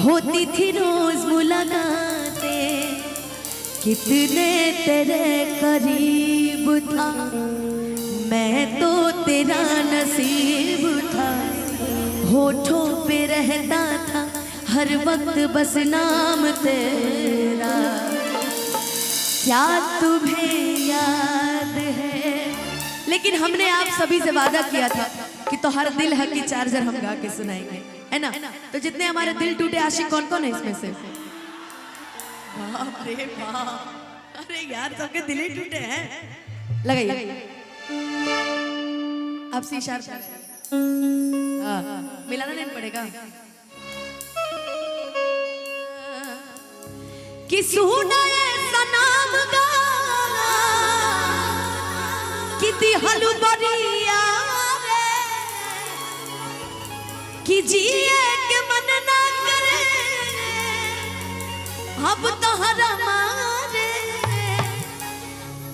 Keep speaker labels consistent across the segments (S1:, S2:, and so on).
S1: होती थी रोज मुलाकातें, कितने तेरे करीब था, मैं तो तेरा नसीब था। होठों पे रहता था हर वक्त बस नाम तेरा, क्या तुम्हें याद है? लेकिन हमने आप सभी से वादा किया था कि तो हर दिल है की चार्जर हम गा के सुनाएंगे, है ना? तो जितने हमारे दिल टूटे आशिक कौन कौन है इसमें से? बाप रे बाप, अरे यार सबके दिल ही टूटे हैं। लगाइए अब सी शार्प, मिलाना नहीं पड़ेगा कि सुना ऐसा नाम गा कि हलू बरिया कि जिए के मन ना करे अब तो हमारे,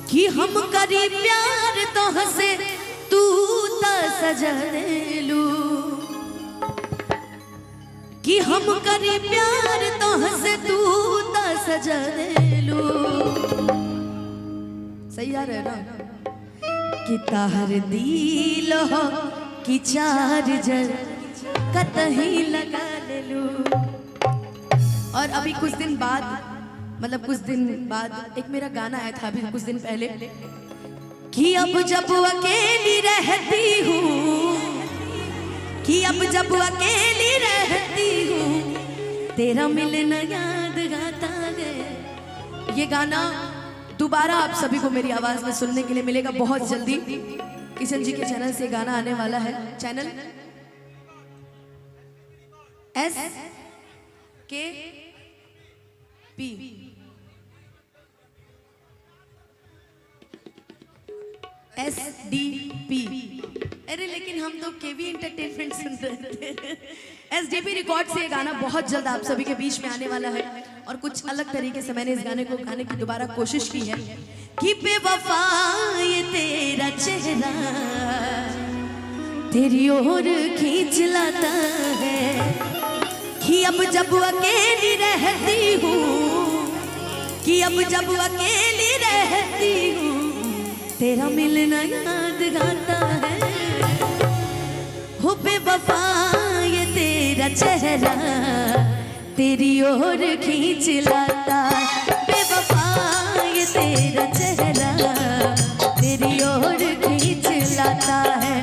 S1: कि हम करी प्यार तो हंसे तू तो सजलू, कि हम करी प्यार तो हंसे तू तो सजलू। सही आ रहा है ना? कि तार दिल हो कि चार्जर कतही लगा ले लू। और अभी कुछ दिन बाद, मतलब कुछ दिन बाद एक मेरा गाना आया था अभी कुछ दिन पहले, कि अब जब अकेली रहती हूँ, कि अब जब अकेली रहती हूँ तेरा मिलना याद गाता है। ये गाना दोबारा आप सभी को मेरी आवाज में सुनने के लिए मिलेगा बहुत जल्दी। किशन जी के चैनल से गाना आने वाला है, चैनल SDP। अरे लेकिन हम तो केवी एंटरटेनमेंट सुन रहे थे। SDP रिकॉर्ड से ये गाना बहुत जल्द आप सभी के बीच में आने वाला है और कुछ अलग तरीके से मैंने इस गाने को गाने की दोबारा कोशिश की है। कि बेवफा ये तेरा चेहरा तेरी ओर खींच लाता है, कि अब जब अकेली रहती हूँ, कि अब जब अकेली रहती हूँ तेरा मिलना याद गाता है। हो बेवफा ये तेरा चेहरा तेरी ओर खींच लाता, बेवफा ये तेरा चेहरा तेरी ओर खींच लाता है।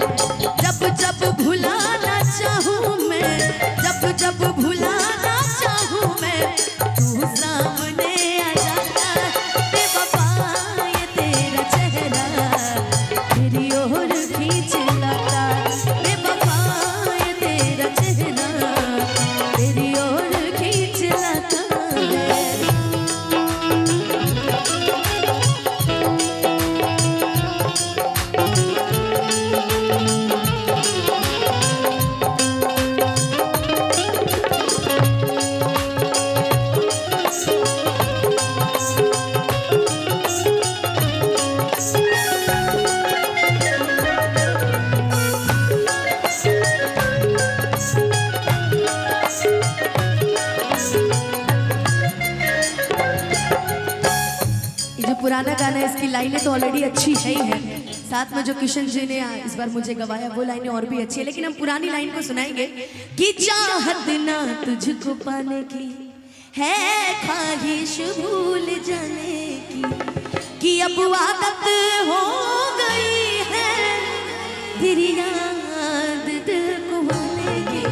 S1: जब जब भुलाना चाहूँ मैं, जब जब भुलाना चाहूँ मैं, तू सामने आ जाता है। बेवफा ये तेरा चेहरा तेरी ओर खींच लाता, बेवफा ये तेरा चेहरा तेरी ओर खींच लाता है। पुराना गाना है, इसकी लाइनें तो ऑलरेडी अच्छी है ही है, साथ में जो किशन जी ने इस बार मुझे गवाया वो लाइनें और भी अच्छी है, लेकिन हम पुरानी लाइन को सुनाएंगे। कि चाहत ना तुझको पाने की है ख्वाहिश भूल जाने की, कि अब आदत हो गई है तेरी याद दिल को आने की,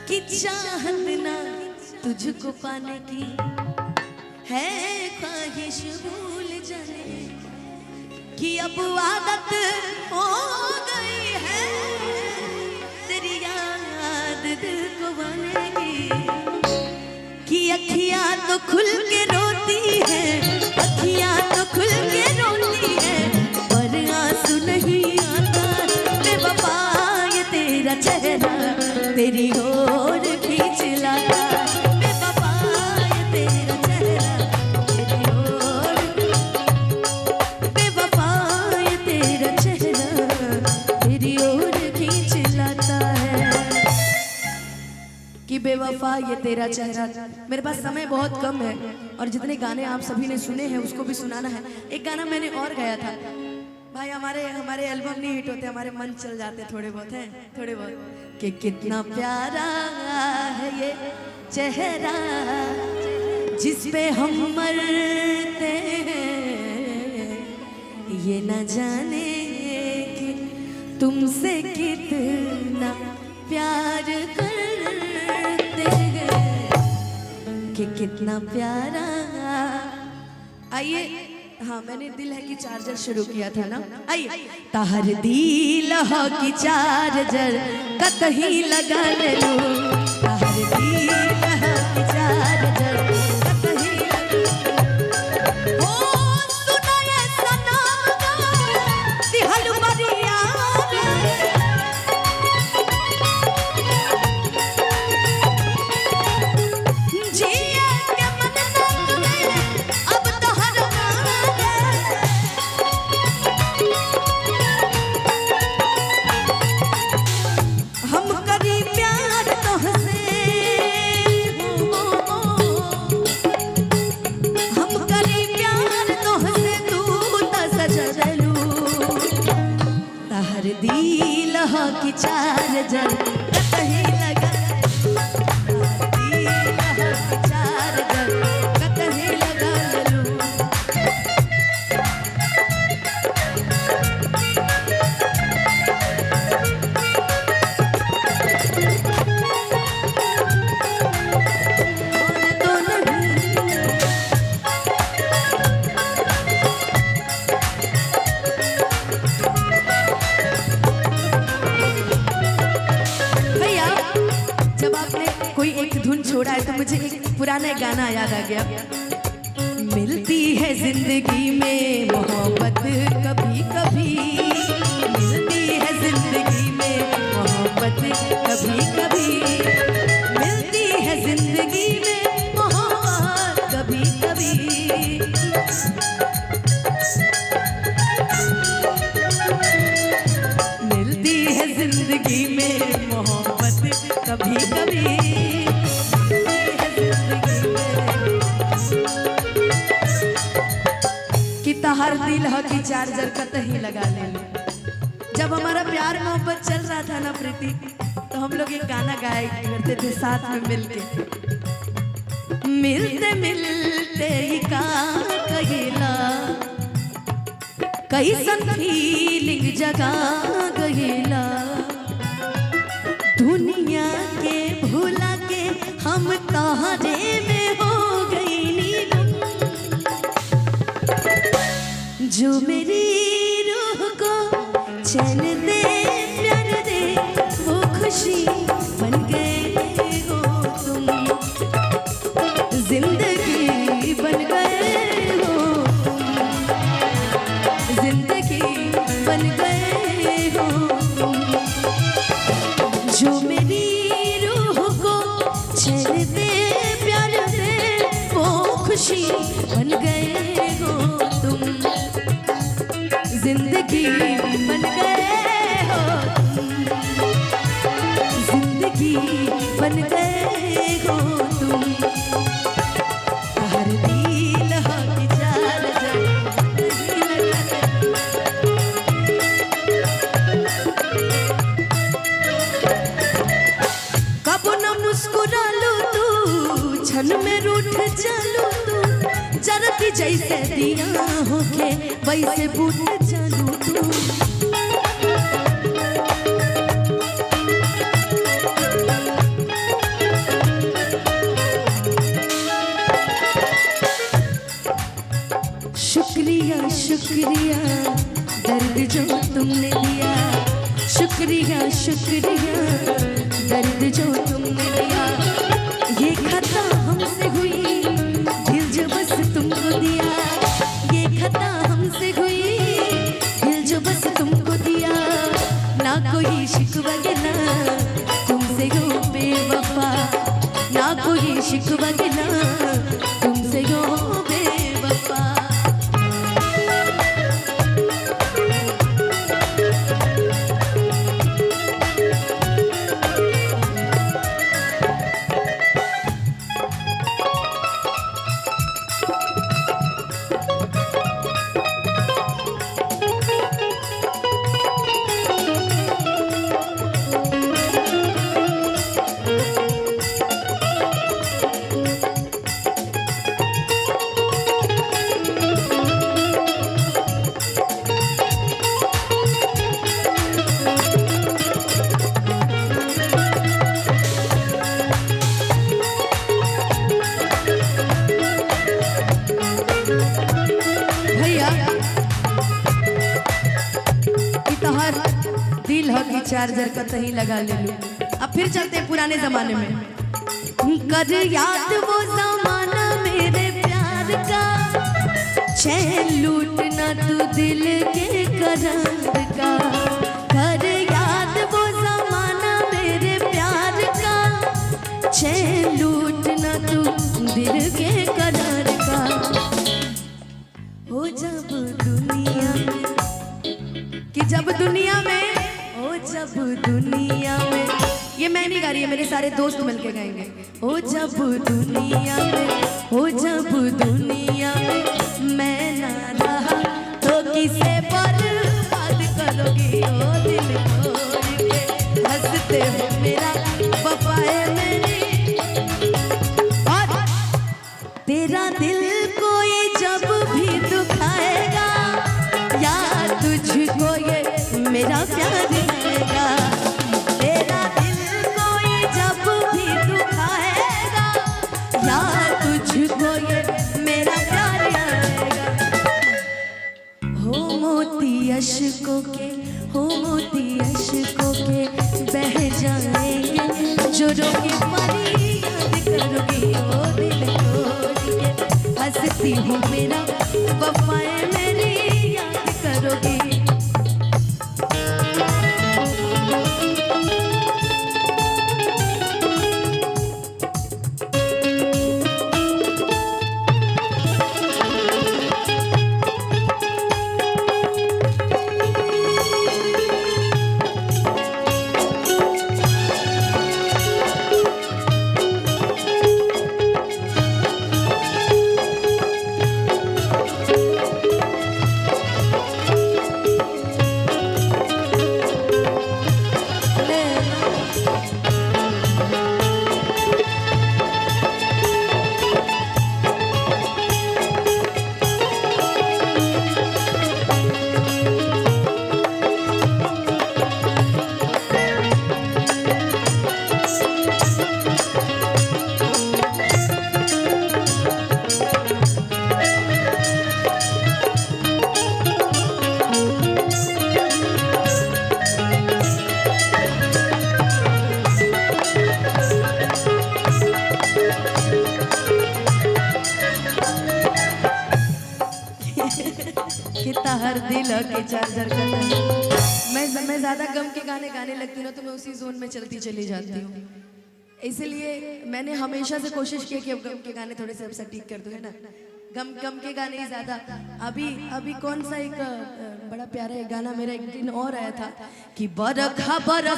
S1: कि चाहत ना तुझको पाने की है ख्वाहिश भूल जाने, कि अब आदत हो गई है तेरी याद दिल को आने की, कि अखियां तो खुल के रोती है, अखियां तो खुल के रोती है, पर आंसू नहीं आता। बेवफा ये तेरा चेहरा तेरी ओर खींच लाता, कि बेवफा ये तेरा चेहरा। मेरे पास समय बहुत कम है और जितने गाने आप सभी ने सुने हैं उसको भी सुनाना है। एक गाना मैंने और गाया था भाई, हमारे हमारे एल्बम नहीं हिट होते, हमारे मन चल जाते थोड़े बहुत हैं, थोड़े बहुत, कि कितना प्यारा है ये चेहरा जिस पे हम मरते हैं, ये न जाने कि तुमसे कितना प्यार करते हैं, कि कितना प्यारा। आइए, हाँ मैंने दिल है कि चार्जर शुरू किया था ना। आइए, ताहर दिल हो कि चार्जर कतही लगा ले लूं, ताहर दिल हो कि चार्जर कतही लगा। ओ सुना ये सनम का दिहल बरिया, दिल हो कि चार्जर कतही लगा, दिल हो कि चार्जर कतही लगा लूं। छोड़ा है तो मुझे एक पुराना गाना याद आ गया। मिलती है जिंदगी में मोहब्बत कभी कभी, मिलती है जिंदगी में मोहब्बत कभी कभी, मिलती है जिंदगी में मोहब्बत कभी कभी। मिलती है जिंदगी में मोहब्बत कभी कभी, हर दिल हो कि चार्जर कतही लगा ले। जब हमारा प्यार मोहब्बत चल रहा था ना प्रीति, तो हम लोग एक गाना गाया करते थे साथ में मिलके। मिलते मिलते ही का कहिला, कैसन फीलिंग जगा गहिला, दुनिया के भूला के हम तोहरे में हो गई नीलू, जो मेरी रूह को चैन दे प्यार दे, वो खुशी बन गए हो तुम, जिंदगी बन गए हो तुम, जिंदगी बन गए हो तुम, जो मेरी रूह को चैन दे प्यार दे, वो खुशी बन गए हो तुम, जिंदगी बन गए हो तुम, जिंदगी बन गए हो तुम। हर दिल हो कि चार्जर कब न मुस्कुरा लो तू, क्षण में रूठ चलो तू, जरती जैसे दिया होके वैसे बूट चलू तू। शुक्रिया शुक्रिया दर्द जो तुमने दिया, शुक्रिया शुक्रिया दर्द जो तुमने दिया, ये खता हमसे हुई दिल जो बस तुमको दिया, ये खता हमसे हुई दिल जो बस तुमको दिया, ना कोई शिकवा गिला तुमसे हो बेवफा, ना कोई शिकवा गिला तुमसे हो बेवफा। चार्जर का तही लगा ले लूं। अब फिर चलते हैं पुराने जमाने में। कर याद वो जमाना मेरे प्यार का, चैन लूटना तू दिल के करार का। कर याद वो जमाना मेरे प्यार का, चैन लूटना तू दिल के करार का। हो जब दुनिया में, कि जब दुनिया में, ओ जब दुनिया में, ये मैं नहीं गा रही है, मेरे सारे दोस्त मिलके गाएंगे। ओ जब दुनिया में, ओ जब दुनिया में मैं ना रहा तो किसे बर्बाद करोगी। ओ दिल तोड़ के हंसते हो मेरा वफा है मेरी, और तेरा दिल कोई जब भी दुखाएगा, या तुझको ये मेरा प्यार आएगा। तेरा दिल कोई जब भी दुखाएगा, या तुझको ये मेरा प्यार आएगा। हो मोती अश्कों के, हो मोती अश्कों के बह जाएंगे, जो रोके परी याद करोगी। ओ दिल तोड़ के हंसती हूँ मेरा वफा है मेरी, याद करोगी। कितना हर दिल के चार्जर का। मैं ज़्यादा गम के गाने गाने लगती हूँ ना, तो मैं उसी जोन में चलती चली जाती हूँ। इसलिए मैंने हमेशा से कोशिश की कि अब गम के गाने थोड़े से अब सटीक कर दूँ, है ना। गम के गाने ही ज़्यादा। अभी कौन सा एक बड़ा प्यारा एक गाना मेरा एक दिन और आया था कि बरखा बरस